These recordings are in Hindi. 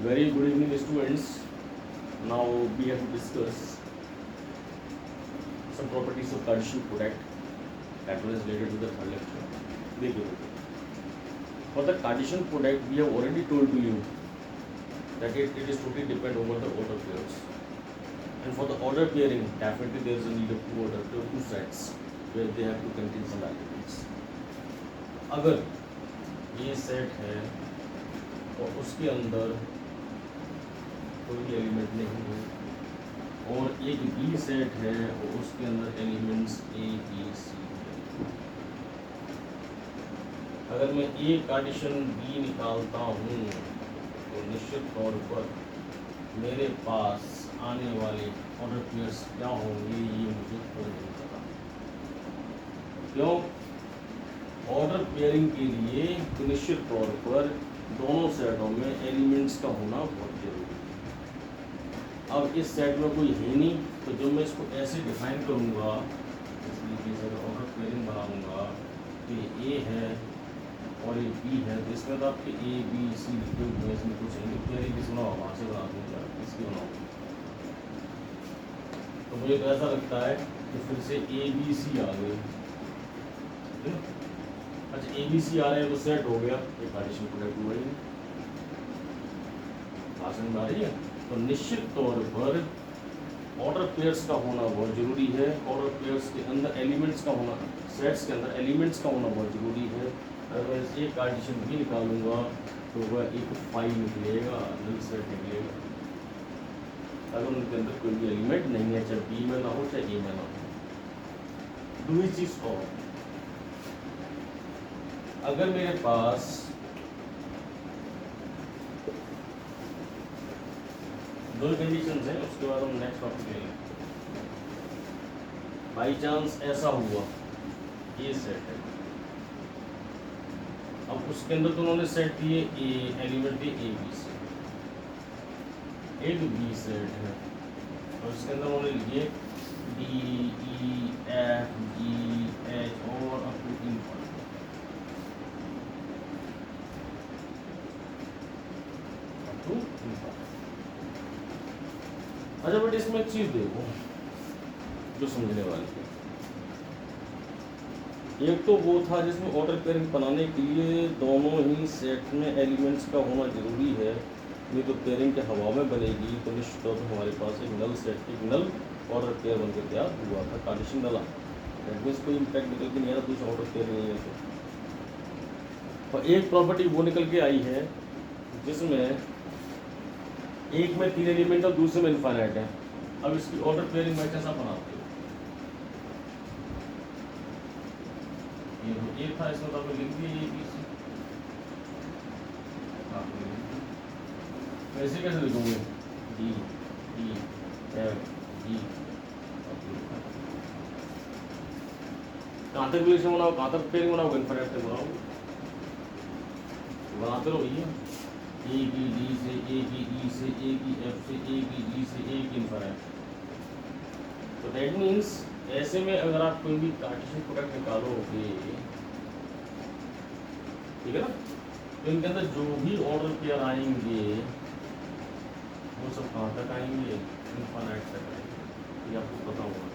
Very good evening, students. Now we have to discuss some properties of Cartesian product that was related to the third lecture. देखिए, for the Cartesian product, we have already told to you that it is totally depend over the order pairs. And for the order pairing, definitely there is a need of two sets where they have to contain some elements. अगर ये सेट है और उसके अंदर कोई भी एलिमेंट नहीं है और एक बी सेट है और उसके अंदर एलिमेंट्स ए बी सी है, अगर मैं ए कार्टेशियन बी निकालता हूँ तो निश्चित तौर पर मेरे पास आने वाले ऑर्डर पेयर्स क्या होंगे ये मुझे कोई नहीं पता। क्यों? ऑर्डर पेयरिंग के लिए तो निश्चित तौर पर दोनों सेटों में एलिमेंट्स का होना बहुत जरूरी है। अब इस सेट में कोई है नहीं, तो जब मैं इसको ऐसे डिफाइन करूँगा, इस तरीके से अगर ऑर्डर पेयरिंग बनाऊँगा तो ये ए है और ये बी है, तो इसमें तो आपके ए बी सी लिखे हुए हैं, इसमें कुछ है पेयरिंग किस बनाओ वहाँ से बना दूँगा, इसकी बनाओ। तो मुझे तो ऐसा लगता है कि फिर से ए बी सी आ गए। अच्छा, ए बी सी आ रहे हैं तो सेट हो गया, ये कार्टेशियन प्रोडक्ट हुआ ही भाषण में आ रही है। तो निश्चित तौर पर ऑर्डर पेयर्स का होना बहुत जरूरी है। ऑर्डर पेयर्स के अंदर एलिमेंट्स का होना, सेट्स के अंदर एलिमेंट्स का होना बहुत जरूरी है। अगर मैं एक कार्टेशियन भी निकालूंगा तो वह एक फाइव निकलेगा, नल सेट निकलेगा अगर उनके अंदर कोई भी एलिमेंट नहीं है, चाहे बी में ना हो चाहे ए में ना हो। दूसरी चीज और, अगर मेरे पास दो कंडीशंस हैं, उसके बाद हम नेक्स्ट टॉपिक लेंगे। बाई चांस ऐसा हुआ ये सेट है, अब उसके अंदर तो उन्होंने सेट दिए ए एलिमेंट है ए बी सी, एक बी सेट है और उसके अंदर उन्होंने लिए D E F G H और अप टू इनफिनिटी। अच्छा, बट इसमें एक चीज देखो जो समझने वाली है। एक तो वो था जिसमें ऑर्डर पेयरिंग बनाने के लिए दोनों ही सेट में एलिमेंट्स का होना जरूरी है, नहीं तो पेयरिंग के हवा में बनेगी तो निश्चित तौर पर हमारे पास एक नल सेट, एक नल ऑर्डर पेयर बनकर तैयार हुआ था, कार्टेशियन नल। दैट मीन्स कोई इम्पैक्ट निकल के नहीं आ रहा, दूसरा ऑर्डर पेयर नहीं है तो। और एक प्रॉपर्टी वो निकल के आई है जिसमें एक में तीन एलिमेंट और दूसरे में इनफाइनाइट है। अब इसकी ऑर्डर पेयरिंग मैं कैसा बनाते हो? ये तो ए था, इसमें तो आपने लिख दिया ए बी सी, वैसे कैसे लिखोगे? डी ई एफ जी, कहाँ तक रिलेशन बनाओ, कहाँ तक पेयरिंग बनाओ, इनफाइनाइट तक बनाओ, बनाते रहो भैया। ए की डी से, ए की ई से, ए की एफ से, ए की जी से, ए की इनफाइनाइट। तो दैट मीन्स ऐसे में अगर आप कोई भी कार्टेशियन प्रोडक्ट निकालोगे, ठीक है ना, तो इनके अंदर जो भी ऑर्डर पेयर आएंगे वो सब कहाँ तक आएंगे? इनफाइनाइट तक आएंगे। ये आपको पता होगा।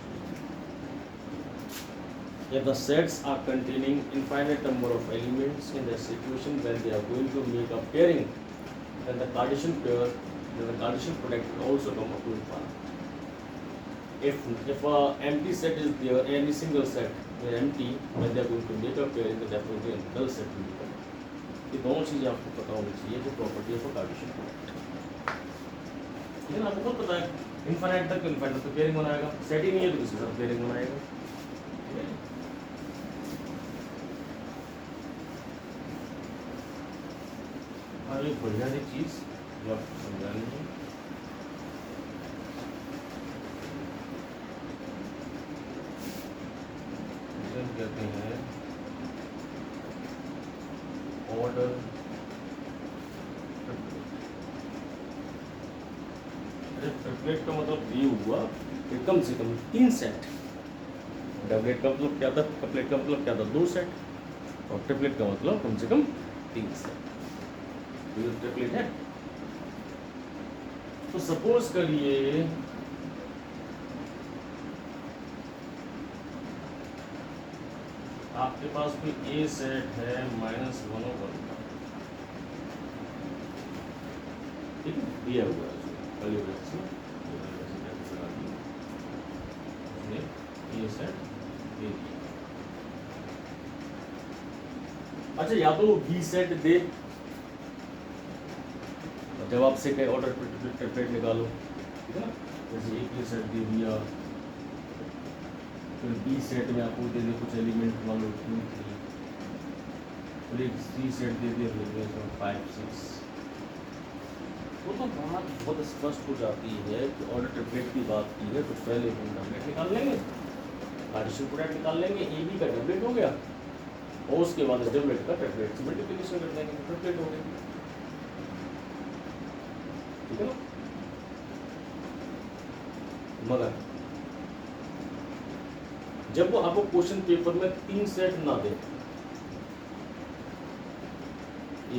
If the sets are containing infinite number of elements in the situation when they are going to make a pairing, then the Cartesian pair, then the Cartesian product will also come up to infinite. If a empty set is there, any single set is empty, when they are going to make a pairing, then definitely a null set will become. ये दोनों चीज़ें आपको पता होनी चाहिए जो प्रॉपर्टी है फॉर कार्टेशियन प्रोडक्ट। लेकिन आपको खुद पता है इनफाइनाइट तक तो पेयरिंग बनाएगा, सेट ही नहीं है तो किसी साथ पेयरिंग बनाएगा। और एक बढ़िया सी चीज़ जो आपको समझानी है, कहते हैं ऑर्डर ट्रिपलेट का मतलब ये हुआ कि कम से कम 3 सेट। डबलेट का मतलब क्या था, कपलेट का मतलब क्या था, 2 सेट, और ट्रिपलेट का मतलब कम से कम 3 सेट। तो ये ट्रिपलेट है। तो सपोज करिए आपके पास कोई ए सेट है -1/1 का, ठीक है, दिया हुआ है पहले उसने ए सेट दे दिया। अच्छा, या तो बी सेट दे, जब आपसे कहे ऑर्डर ट्रिपलेट निकालो, ठीक है ना, जैसे एक ए सेट दे दिया, फिर बी सेट में आपको दे दे कुछ एलिमेंट मान लो 2 3, फिर एक सी सेट दे दे 5 6, वो तो बात बहुत स्पष्ट हो जाती है कि ऑर्डर ट्रिपलेट की बात की है, कुछ पहले फंडामेंट निकाल लेंगे, पार्टीशन प्रोडक्ट निकाल लेंगे, ए बी का ट्रिपलेट हो गया, और उसके बाद इस ट्रिपलेट का ट्रिपलेट से मल्टीप्लिकेशन कर देंगे, ट्रिपलेट हो गया, ठीक है ना। मगर जब वो आपको क्वेश्चन पेपर में 3 सेट ना दे,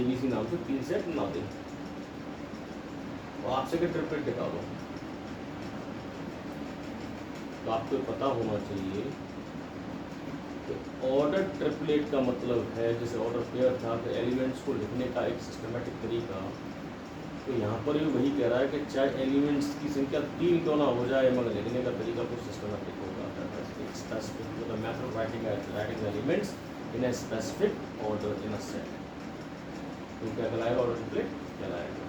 एबीसी नाम से 3 सेट ना दे, तो आपसे क्या ट्रिपलेट निकालो, तो आपको पता होना चाहिए कि ऑर्डर ट्रिपलेट का मतलब है, जैसे ऑर्डर पेयर था तो एलिमेंट्स को लिखने का एक सिस्टमेटिक तरीका, तो यहाँ पर भी वही कह रहा है कि चाहे एलिमेंट्स की संख्या 3 क्यों ना हो जाए, मगर लिखने का तरीका कुछ सिस्टमेटिक होगा, स्पेसिफिक मतलब method of writing elements in a specific order in a set, तो क्या कहलाएगा, ऑर्डर ट्रिपलेट कहलाएगा।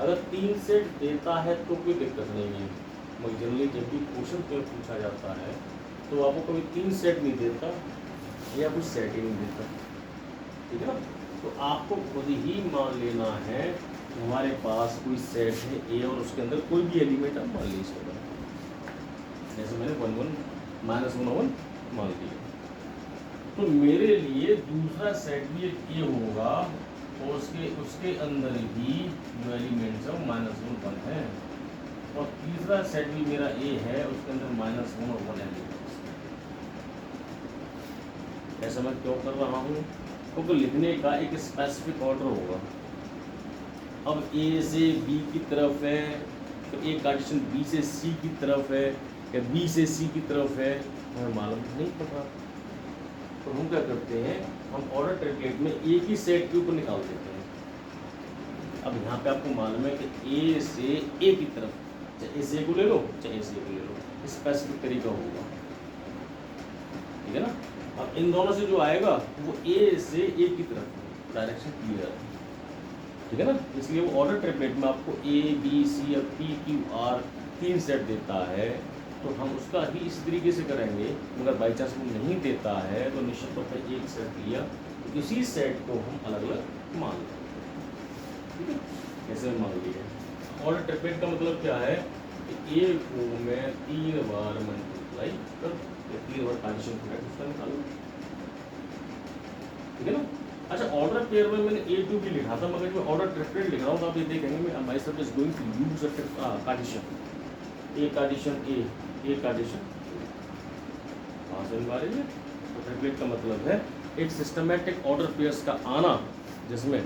अगर 3 सेट देता है तो कोई दिक्कत नहीं है, मगर जनरली जब भी क्वेश्चन पे पूछा जाता है तो आपको कभी 3 सेट नहीं देता या कुछ सेट ही नहीं देता, ठीक है ना। तो आपको खुद ही मान लेना है कि हमारे पास कोई सेट है ए और उसके अंदर कोई भी एलिमेंट आप मान लीजिएगा, जैसे मैंने 1 1 -1 मान लिया, तो मेरे लिए दूसरा सेट भी एक ए होगा और उसके अंदर भी जो एलिमेंट्स है वो -1 1 है, और तीसरा सेट भी मेरा ए है, उसके अंदर -1 और 1 एलिमेंट्स। ऐसा मैं क्यों कर रहा हूँ, क्योंकि लिखने का एक स्पेसिफिक ऑर्डर होगा। अब ए से बी की तरफ है, तो एक कंडीशन बी से सी की तरफ है या बी से सी की तरफ है, हमें मालूम नहीं पता, तो हम क्या करते हैं, हम ऑर्डर ट्रिपलेट में एक ही सेट के ऊपर निकाल देते हैं। अब यहाँ पे आपको मालूम है कि ए से ए की तरफ, चाहे ए से ए को ले लो चाहे ए से ए को ले लो, स्पेसिफिक तरीका होगा, ठीक है ना। अब इन दोनों से जो आएगा वो ए से ए की तरफ डायरेक्शन क्लियर है, ठीक है ना। इसलिए वो ऑर्डर ट्रिपलेट में आपको ए बी सी और पी क्यू आर 3 सेट देता है, तो हम उसका ही इस तरीके से करेंगे। मगर बाई चांस वो नहीं देता है तो निश्चित तौर पर एक सेट लिया, तो इसी सेट को हम अलग अलग मान लेंगे, ठीक है, कैसे मान लिए। ऑर्डर ट्रिपलेट का मतलब क्या है कि ए को मैं 3 बार मल्टीप्लाई कर 3 बार पार्टीशन प्रोडक्ट उसका निकालूं, ठीक है ना। अच्छा, ऑर्डर पेयर में मैंने ए टू भी लिखा था, मगर मैं ऑर्डर ट्रिपलेट लिख रहा हूँ तो आप ये देखेंगे my sub is going to use a partition, a condition a condition बारे में। तो ट्रिपलेट का मतलब है एक सिस्टमैटिक ऑर्डर पेयर्स का आना, जिसमें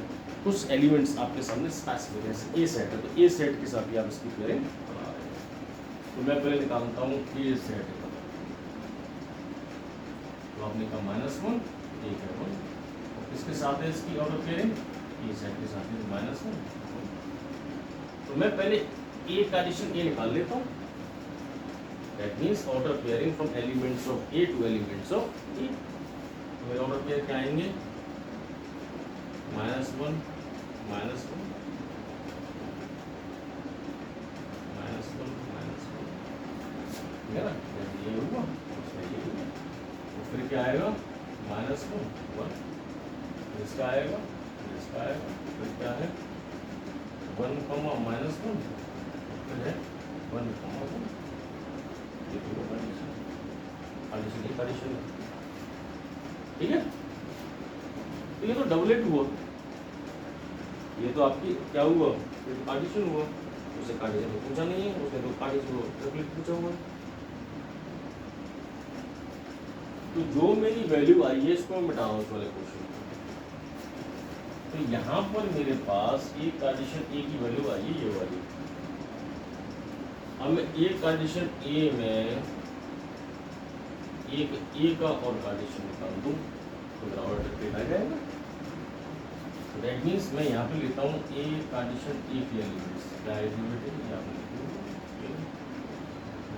कुछ एलिमेंट्स आपके सामने स्पेसिफिक है, जैसे ए सेट है तो ए सेट के साथ ही आप इसकी पेयरिंग बना रहे हैं। तो मैं पहले निकालता हूँ ए सेट, तो आपने कहा -1 एक है 1, इसके साथ है इसकी ऑर्डर पेयरिंग, ए सेट के साथ है -1। तो मैं पहले ए कार्डिशन ए निकाल लेता हूँ, that means order pairing from elements of A to elements of A. तो मेरे ऑर्डर पेयर क्या आएंगे, -1 -1 -1 ठीक है ना, ये हुआ उसमें ये हुआ, तो फिर क्या आएगा -1 1, इसका आएगा इसका आएगा, फिर क्या है 1 -1, फिर है 1 1, ये दोनों कंडीशन है, ठीक है। तो ये तो डबलेट हुआ, ये तो आपकी क्या हुआ, ये तो कंडीशन हुआ, उसे कंडीशन को पूछा नहीं है, उसने तो कंडीशन को डबलेट पूछा हुआ। तो जो मेरी वैल्यू आई है इसको मैं मिटाऊँ उस वाले क्वेश्चन को, तो यहाँ पर मेरे पास एक कंडीशन ए की वैल्यू आई है ये वाली, अब मैं एक कंडीशन ए में एक ए का और कंडीशन निकाल दूँ तो मेरा ऑर्डर ट्रिपलेट आ जाएगा। दैट मीन्स मैं यहाँ पे लेता हूँ ए कंडीशन ए के एलिमेंट्स, क्या एलिमेंट है यहाँ पे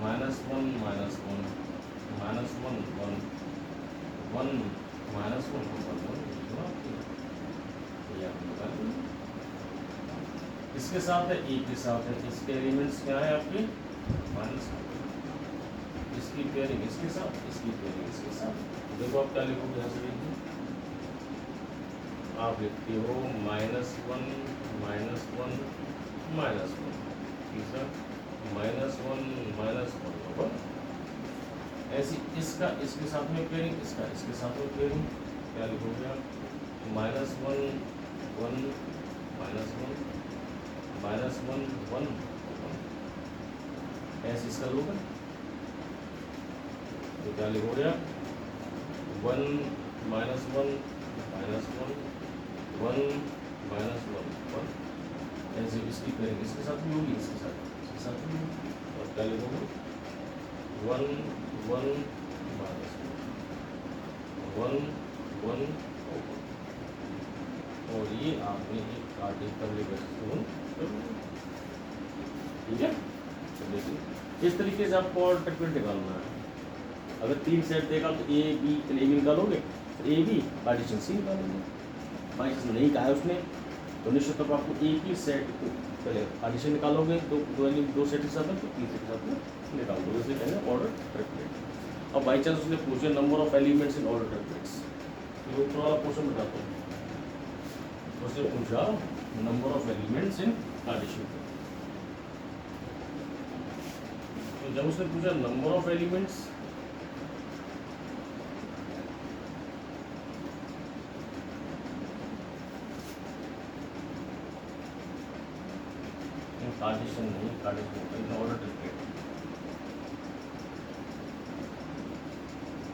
minus one minus one minus one one one minus one इसके साथ है ए के साथ है, इसके एलिमेंट्स क्या है आपके माइनस, इसकी पेयरिंग इसके साथ, इसकी पेयरिंग इसके साथ। देखो आप क्या लिखोगे यहाँ से, देखिए आप लिखते हो minus one minus one minus one, तीसरा माइनस वन होगा। ऐसी इसका इसके साथ में पेयरिंग, इसका इसके साथ में पेयरिंग, क्या लिखोगे आप minus one one minus one minus one one, ऐसे इसका लोगे तो क्या लिखोगे आप one minus one minus one one minus one one, ऐसे इसकी पेयरिंग इसके साथ भी होगी, इसके साथ भी होगी। और क्या लिखोगे one one minus one one, और ये आपने एक आर्टिकल लिखा, ठीक है। तो देखिए इस तरीके से आपको और ट्रिपलेट निकालना है। अगर तीन सेट देगा तो ए बी के लिए भी निकालोगे, ए बी पार्टीशन सी निकालोगे। पार्टीशन नहीं कहा है उसने तो निश्चित तौर पर आपको एक ही सेट को पहले पार्टीशन निकालोगे, दो सेट के साथ में, तो तीसरे के साथ में निकाल दो, इसे कहेंगे ऑर्डर ट्रिपलेट। अब बाई चांस उसने पूछे number of elements in order triplets, तो थोड़ा वाला क्वेश्चन बताता हूँ। उसने पूछा number of elements in partition, तो जब उसने पूछा नंबर ऑफ एलिमेंट्स, पार्टीशन नहीं, पार्टीशन ऑर्डर ट्रिपलेट।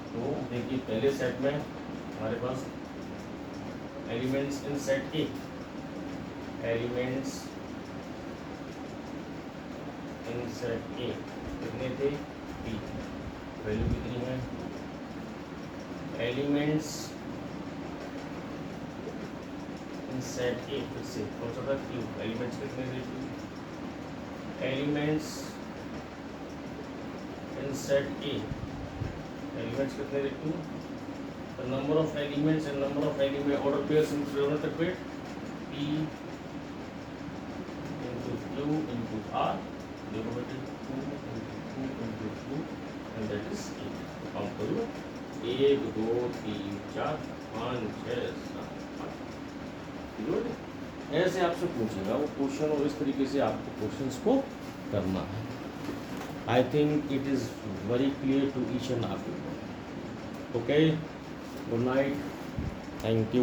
तो देखिए पहले सेट में हमारे पास elements in set A, elements in set A कितने थे पी, वैल्यू कितनी है, एलिमेंट्स इन सेट ए, फिर से कौन सा था क्यू, एलिमेंट्स कितने थे Q, elements in set A, elements कितने थे Q, the number of elements and number of element order pairs in order triplet P into Q into R divided 2 into 2 and that is A। Count करो 1 2 3 4 5 6 7 8, ऐसे आपसे पूछेगा वो क्वेश्चन, और इस तरीके से आपको क्वेश्चंस को करना है। I think it is very clear to each and every. Okay, good night, thank you।